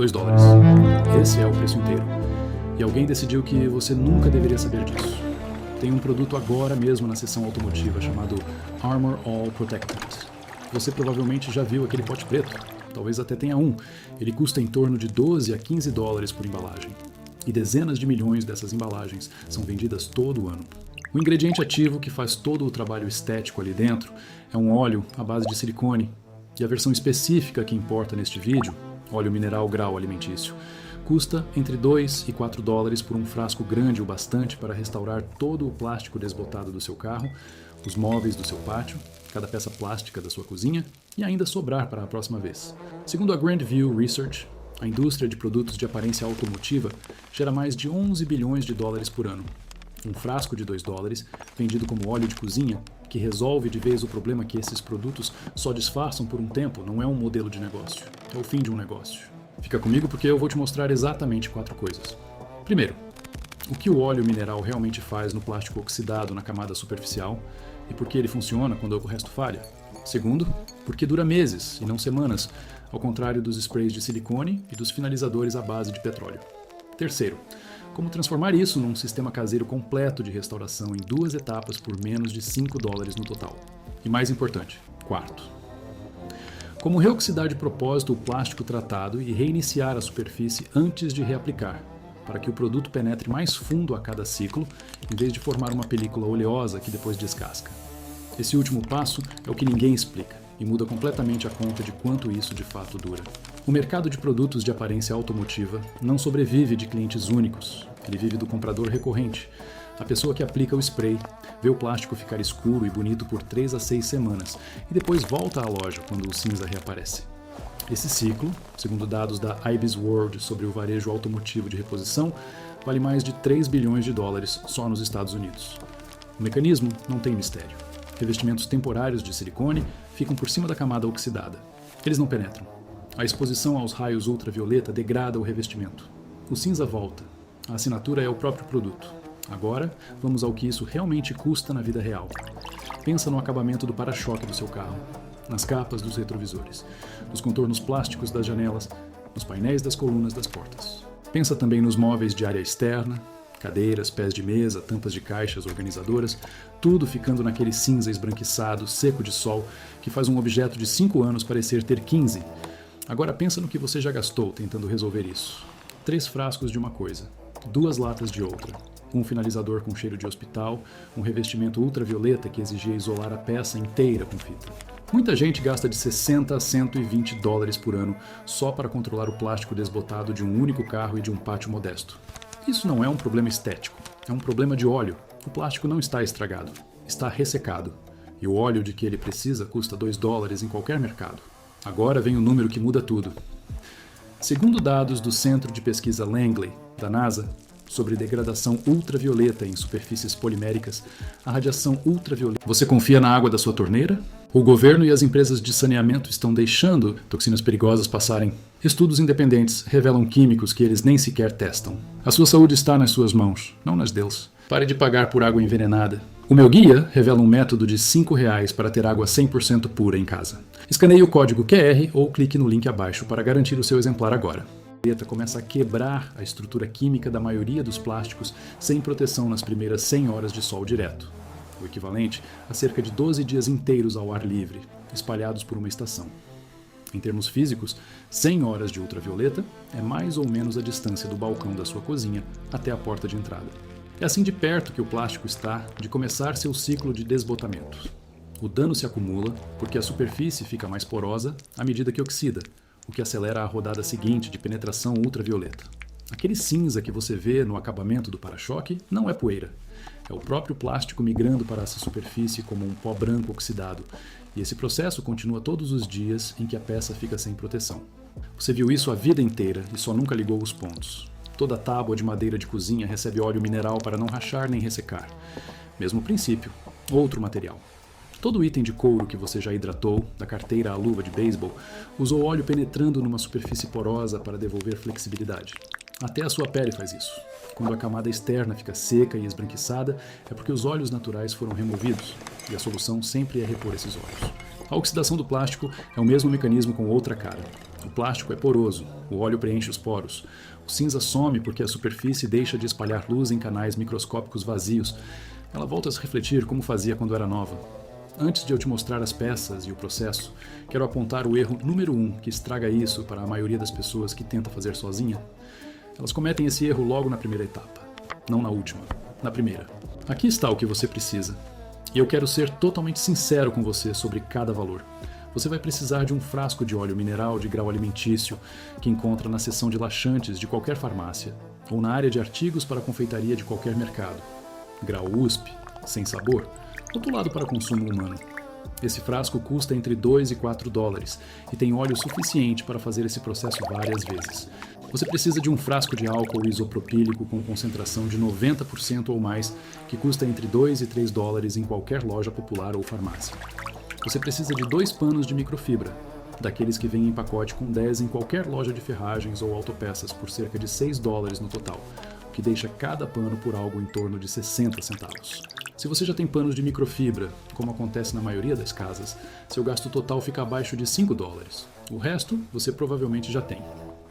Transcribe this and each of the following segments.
$2. Esse é o preço inteiro. E alguém decidiu que você nunca deveria saber disso. Tem um produto agora mesmo na seção automotiva chamado Armor All Protectant. Você provavelmente já viu aquele pote preto. Talvez até tenha um. Ele custa em torno de $12 a $15 por embalagem. E dezenas de milhões dessas embalagens são vendidas todo ano. O ingrediente ativo que faz todo o trabalho estético ali dentro é um óleo à base de silicone. E a versão específica que importa neste vídeo, óleo mineral grau alimentício, custa entre $2 e $4 por um frasco grande o bastante para restaurar todo o plástico desbotado do seu carro, os móveis do seu pátio, cada peça plástica da sua cozinha e ainda sobrar para a próxima vez. Segundo a Grand View Research, a indústria de produtos de aparência automotiva gera mais de $11 bilhões por ano. Um frasco de $2, vendido como óleo de cozinha, que resolve de vez o problema que esses produtos só disfarçam por um tempo, não é um modelo de negócio, é o fim de um negócio. Fica comigo porque eu vou te mostrar exatamente 4 coisas. Primeiro, o que o óleo mineral realmente faz no plástico oxidado na camada superficial e por que ele funciona quando o resto falha. Segundo, porque dura meses e não semanas, ao contrário dos sprays de silicone e dos finalizadores à base de petróleo. Terceiro, como transformar isso num sistema caseiro completo de restauração em 2 etapas por menos de $5 no total. E mais importante, quarto, como reoxidar de propósito o plástico tratado e reiniciar a superfície antes de reaplicar, para que o produto penetre mais fundo a cada ciclo, em vez de formar uma película oleosa que depois descasca. Esse último passo é o que ninguém explica e muda completamente a conta de quanto isso de fato dura. O mercado de produtos de aparência automotiva não sobrevive de clientes únicos, ele vive do comprador recorrente, a pessoa que aplica o spray, vê o plástico ficar escuro e bonito por 3 a 6 semanas e depois volta à loja quando o cinza reaparece. Esse ciclo, segundo dados da IBIS World sobre o varejo automotivo de reposição, vale mais de $3 bilhões só nos Estados Unidos. O mecanismo não tem mistério. Revestimentos temporários de silicone ficam por cima da camada oxidada. Eles não penetram. A exposição aos raios ultravioleta degrada o revestimento. O cinza volta. A assinatura é o próprio produto. Agora, vamos ao que isso realmente custa na vida real. Pensa no acabamento do para-choque do seu carro, nas capas dos retrovisores, nos contornos plásticos das janelas, nos painéis das colunas das portas. Pensa também nos móveis de área externa, cadeiras, pés de mesa, tampas de caixas, organizadoras, tudo ficando naquele cinza esbranquiçado, seco de sol, que faz um objeto de 5 anos parecer ter 15. Agora pensa no que você já gastou tentando resolver isso. 3 frascos de uma coisa, 2 latas de outra. Um finalizador com cheiro de hospital, um revestimento ultravioleta que exigia isolar a peça inteira com fita. Muita gente gasta de $60 a $120 por ano só para controlar o plástico desbotado de um único carro e de um pátio modesto. Isso não é um problema estético, é um problema de óleo. O plástico não está estragado, está ressecado. E o óleo de que ele precisa custa $2 em qualquer mercado. Agora vem o número que muda tudo. Segundo dados do Centro de Pesquisa Langley, da NASA, sobre degradação ultravioleta em superfícies poliméricas, a radiação ultravioleta... Você confia na água da sua torneira? O governo e as empresas de saneamento estão deixando toxinas perigosas passarem. Estudos independentes revelam químicos que eles nem sequer testam. A sua saúde está nas suas mãos, não nas deles. Pare de pagar por água envenenada. O meu guia revela um método de R$5 para ter água 100% pura em casa. Escaneie o código QR ou clique no link abaixo para garantir o seu exemplar agora. A começa a quebrar a estrutura química da maioria dos plásticos sem proteção nas primeiras 100 horas de sol direto, o equivalente a cerca de 12 dias inteiros ao ar livre, espalhados por uma estação. Em termos físicos, 100 horas de ultravioleta é mais ou menos a distância do balcão da sua cozinha até a porta de entrada. É assim de perto que o plástico está de começar seu ciclo de desbotamento. O dano se acumula porque a superfície fica mais porosa à medida que oxida, o que acelera a rodada seguinte de penetração ultravioleta. Aquele cinza que você vê no acabamento do para-choque não é poeira. É o próprio plástico migrando para essa superfície como um pó branco oxidado, e esse processo continua todos os dias em que a peça fica sem proteção. Você viu isso a vida inteira e só nunca ligou os pontos. Toda tábua de madeira de cozinha recebe óleo mineral para não rachar nem ressecar. Mesmo princípio, outro material. Todo item de couro que você já hidratou, da carteira à luva de beisebol, usou óleo penetrando numa superfície porosa para devolver flexibilidade. Até a sua pele faz isso. Quando a camada externa fica seca e esbranquiçada, é porque os óleos naturais foram removidos, e a solução sempre é repor esses óleos. A oxidação do plástico é o mesmo mecanismo com outra cara. O plástico é poroso, o óleo preenche os poros. O cinza some porque a superfície deixa de espalhar luz em canais microscópicos vazios. Ela volta a se refletir como fazia quando era nova. Antes de eu te mostrar as peças e o processo, quero apontar o erro número 1 que estraga isso para a maioria das pessoas que tenta fazer sozinha. Elas cometem esse erro logo na primeira etapa, não na última, na primeira. Aqui está o que você precisa. E eu quero ser totalmente sincero com você sobre cada valor. Você vai precisar de um frasco de óleo mineral de grau alimentício que encontra na seção de laxantes de qualquer farmácia ou na área de artigos para confeitaria de qualquer mercado. Grau USP, sem sabor, rotulado para consumo humano. Esse frasco custa entre 2 e 4 dólares e tem óleo suficiente para fazer esse processo várias vezes. Você precisa de um frasco de álcool isopropílico com concentração de 90% ou mais, que custa entre 2 e 3 dólares em qualquer loja popular ou farmácia. Você precisa de 2 panos de microfibra, daqueles que vêm em pacote com 10 em qualquer loja de ferragens ou autopeças por cerca de 6 dólares no total, o que deixa cada pano por algo em torno de 60 centavos. Se você já tem panos de microfibra, como acontece na maioria das casas, seu gasto total fica abaixo de 5 dólares. O resto você provavelmente já tem.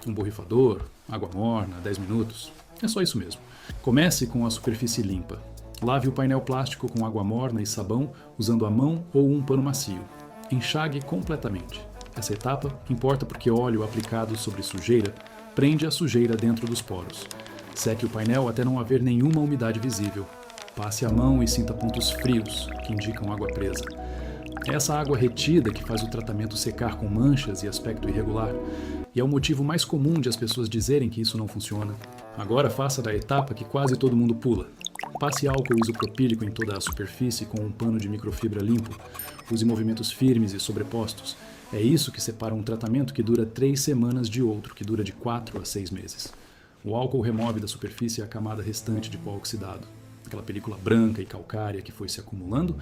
Um borrifador, água morna, 10 minutos. É só isso mesmo. Comece com a superfície limpa. Lave o painel plástico com água morna e sabão usando a mão ou um pano macio. Enxague completamente. Essa etapa importa porque óleo aplicado sobre sujeira prende a sujeira dentro dos poros. Seque o painel até não haver nenhuma umidade visível. Passe a mão e sinta pontos frios, que indicam água presa. É essa água retida que faz o tratamento secar com manchas e aspecto irregular, e é o motivo mais comum de as pessoas dizerem que isso não funciona. Agora faça da etapa que quase todo mundo pula. Passe álcool isopropílico em toda a superfície com um pano de microfibra limpo. Use movimentos firmes e sobrepostos. É isso que separa um tratamento que dura 3 semanas de outro, que dura de 4 a 6 meses. O álcool remove da superfície a camada restante de pó oxidado, aquela película branca e calcária que foi se acumulando,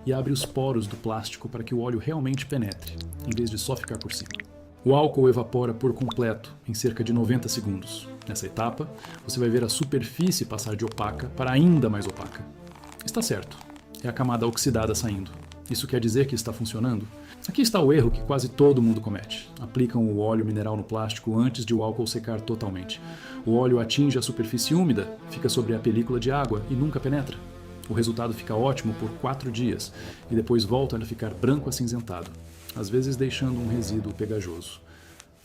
e abre os poros do plástico para que o óleo realmente penetre, em vez de só ficar por cima. O álcool evapora por completo em cerca de 90 segundos. Nessa etapa, você vai ver a superfície passar de opaca para ainda mais opaca. Está certo, é a camada oxidada saindo. Isso quer dizer que está funcionando? Aqui está o erro que quase todo mundo comete. Aplicam o óleo mineral no plástico antes de o álcool secar totalmente. O óleo atinge a superfície úmida, fica sobre a película de água e nunca penetra. O resultado fica ótimo por 4 dias e depois volta a ficar branco acinzentado, às vezes deixando um resíduo pegajoso.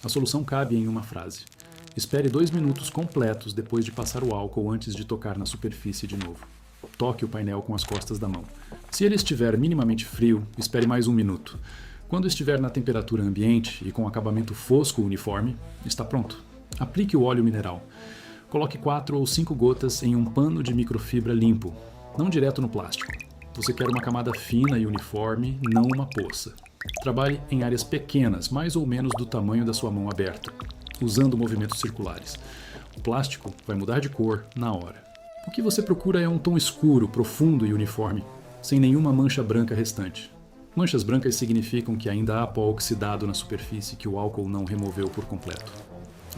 A solução cabe em uma frase. Espere 2 minutos completos depois de passar o álcool antes de tocar na superfície de novo. Toque o painel com as costas da mão. Se ele estiver minimamente frio, espere mais 1 minuto. Quando estiver na temperatura ambiente e com acabamento fosco uniforme, está pronto. Aplique o óleo mineral. Coloque 4 ou 5 gotas em um pano de microfibra limpo, não direto no plástico. Você quer uma camada fina e uniforme, não uma poça. Trabalhe em áreas pequenas, mais ou menos do tamanho da sua mão aberta, usando movimentos circulares. O plástico vai mudar de cor na hora. O que você procura é um tom escuro, profundo e uniforme, sem nenhuma mancha branca restante. Manchas brancas significam que ainda há pó oxidado na superfície que o álcool não removeu por completo.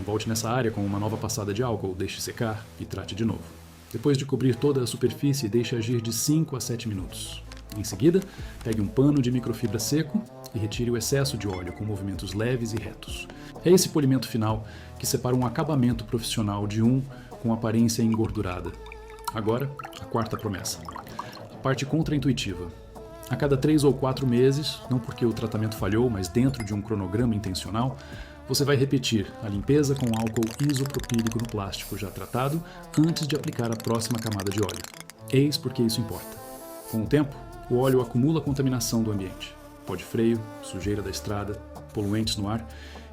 Volte nessa área com uma nova passada de álcool, deixe secar e trate de novo. Depois de cobrir toda a superfície, deixe agir de 5 a 7 minutos. Em seguida, pegue um pano de microfibra seco e retire o excesso de óleo com movimentos leves e retos. É esse polimento final que separa um acabamento profissional de um com aparência engordurada. Agora, a quarta promessa. A parte contraintuitiva. A cada 3 ou 4 meses, não porque o tratamento falhou, mas dentro de um cronograma intencional, você vai repetir a limpeza com álcool isopropílico no plástico já tratado antes de aplicar a próxima camada de óleo. Eis porque isso importa. Com o tempo, o óleo acumula contaminação do ambiente. Pó de freio, sujeira da estrada, poluentes no ar,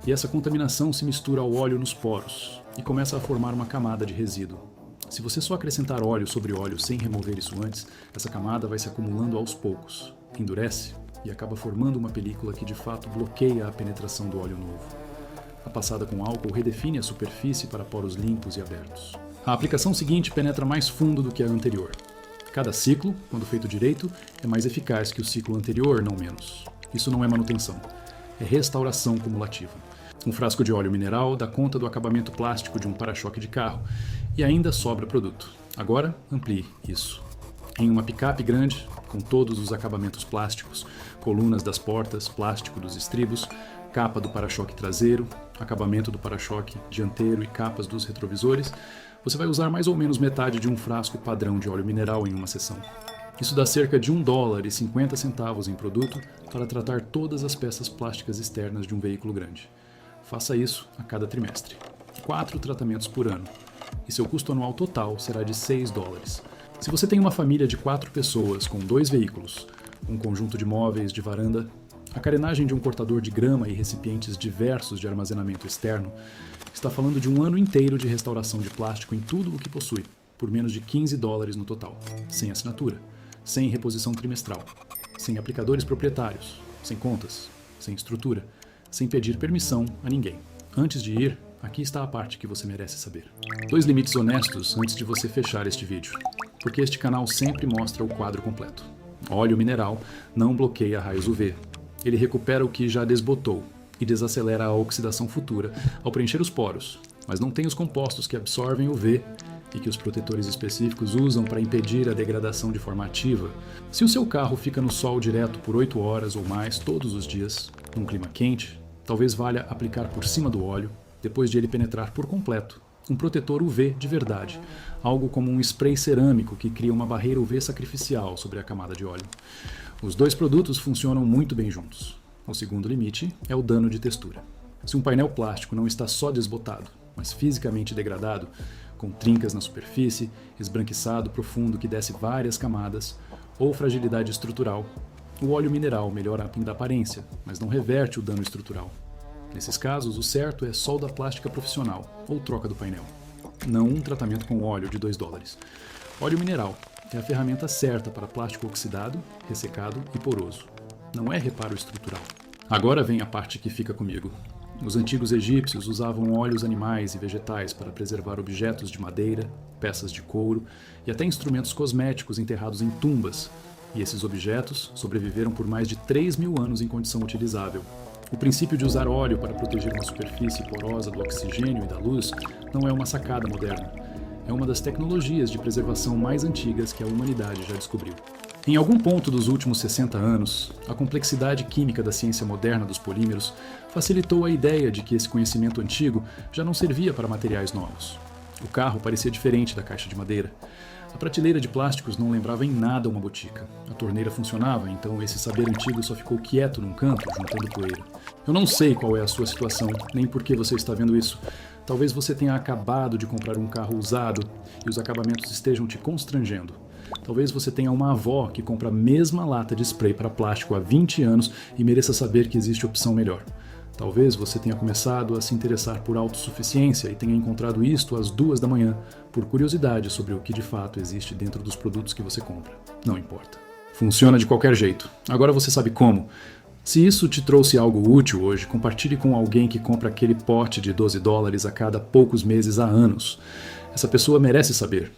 e essa contaminação se mistura ao óleo nos poros e começa a formar uma camada de resíduo. Se você só acrescentar óleo sobre óleo sem remover isso antes, essa camada vai se acumulando aos poucos, endurece e acaba formando uma película que de fato bloqueia a penetração do óleo novo. A passada com álcool redefine a superfície para poros limpos e abertos. A aplicação seguinte penetra mais fundo do que a anterior. Cada ciclo, quando feito direito, é mais eficaz que o ciclo anterior, não menos. Isso não é manutenção, é restauração cumulativa. Um frasco de óleo mineral dá conta do acabamento plástico de um para-choque de carro e ainda sobra produto. Agora, amplie isso. Em uma picape grande, com todos os acabamentos plásticos, colunas das portas, plástico dos estribos, capa do para-choque traseiro, acabamento do para-choque dianteiro e capas dos retrovisores, você vai usar mais ou menos metade de um frasco padrão de óleo mineral em uma sessão. Isso dá cerca de $1,50 em produto para tratar todas as peças plásticas externas de um veículo grande. Faça isso a cada trimestre. 4 tratamentos por ano. E seu custo anual total será de $6. Se você tem uma família de 4 pessoas com 2 veículos, um conjunto de móveis de varanda, a carenagem de um cortador de grama e recipientes diversos de armazenamento externo, está falando de um ano inteiro de restauração de plástico em tudo o que possui, por menos de $15 no total, sem assinatura, sem reposição trimestral, sem aplicadores proprietários, sem contas, sem estrutura, sem pedir permissão a ninguém. Antes de ir, aqui está a parte que você merece saber. 2 limites honestos antes de você fechar este vídeo, porque este canal sempre mostra o quadro completo. Óleo mineral não bloqueia raios UV. Ele recupera o que já desbotou e desacelera a oxidação futura ao preencher os poros, mas não tem os compostos que absorvem UV e que os protetores específicos usam para impedir a degradação de forma ativa. Se o seu carro fica no sol direto por 8 horas ou mais todos os dias, num clima quente, talvez valha aplicar por cima do óleo, depois de ele penetrar por completo, um protetor UV de verdade, algo como um spray cerâmico que cria uma barreira UV sacrificial sobre a camada de óleo. Os 2 produtos funcionam muito bem juntos. O segundo limite é o dano de textura. Se um painel plástico não está só desbotado, mas fisicamente degradado, com trincas na superfície, esbranquiçado profundo que desce várias camadas, ou fragilidade estrutural, o óleo mineral melhora a aparência, mas não reverte o dano estrutural. Nesses casos, o certo é solda plástica profissional ou troca do painel, não um tratamento com óleo de $2. Óleo mineral é a ferramenta certa para plástico oxidado, ressecado e poroso. Não é reparo estrutural. Agora vem a parte que fica comigo. Os antigos egípcios usavam óleos animais e vegetais para preservar objetos de madeira, peças de couro e até instrumentos cosméticos enterrados em tumbas. E esses objetos sobreviveram por mais de 3.000 anos em condição utilizável. O princípio de usar óleo para proteger uma superfície porosa do oxigênio e da luz não é uma sacada moderna. É uma das tecnologias de preservação mais antigas que a humanidade já descobriu. Em algum ponto dos últimos 60 anos, a complexidade química da ciência moderna dos polímeros facilitou a ideia de que esse conhecimento antigo já não servia para materiais novos. O carro parecia diferente da caixa de madeira. A prateleira de plásticos não lembrava em nada uma botica. A torneira funcionava, então esse saber antigo só ficou quieto num canto, juntando poeira. Eu não sei qual é a sua situação, nem por que você está vendo isso. Talvez você tenha acabado de comprar um carro usado e os acabamentos estejam te constrangendo. Talvez você tenha uma avó que compra a mesma lata de spray para plástico há 20 anos e mereça saber que existe opção melhor. Talvez você tenha começado a se interessar por autossuficiência e tenha encontrado isto às 2 da manhã, por curiosidade sobre o que de fato existe dentro dos produtos que você compra. Não importa. Funciona de qualquer jeito. Agora você sabe como. Se isso te trouxe algo útil hoje, compartilhe com alguém que compra aquele pote de $12 a cada poucos meses há anos. Essa pessoa merece saber.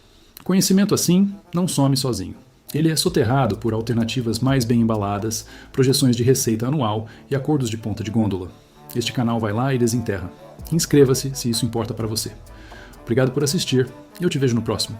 Conhecimento assim não some sozinho. Ele é soterrado por alternativas mais bem embaladas, projeções de receita anual e acordos de ponta de gôndola. Este canal vai lá e desenterra. Inscreva-se se isso importa para você. Obrigado por assistir e eu te vejo no próximo.